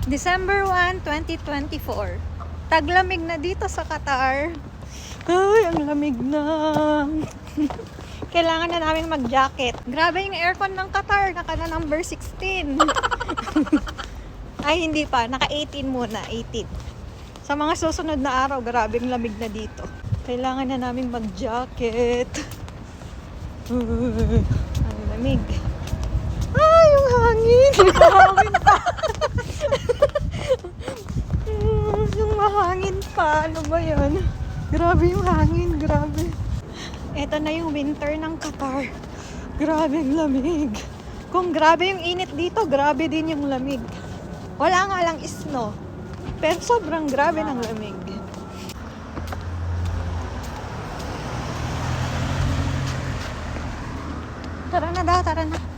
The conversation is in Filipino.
December 1, 2024. Taglamig na dito sa Qatar. Ay, ang lamig na. Kailangan na namin mag-jacket. Grabe yung aircon ng Qatar. Naka na number 16. Ay, hindi pa. Naka 18 muna. 18. Sa mga susunod na araw, grabe yung lamig na dito. Kailangan na namin mag-jacket. Ang lamig. Ay, yung hangin. Hangin pa. Yung mahangin pa. Ano ba yan? Grabe yung hangin. Grabe. Ito na yung winter ng Qatar. Grabe yung lamig. Kung grabe yung init dito, grabe din yung lamig. Wala nga lang snow. Pero sobrang grabe ng lamig. Tara na daw, tara na.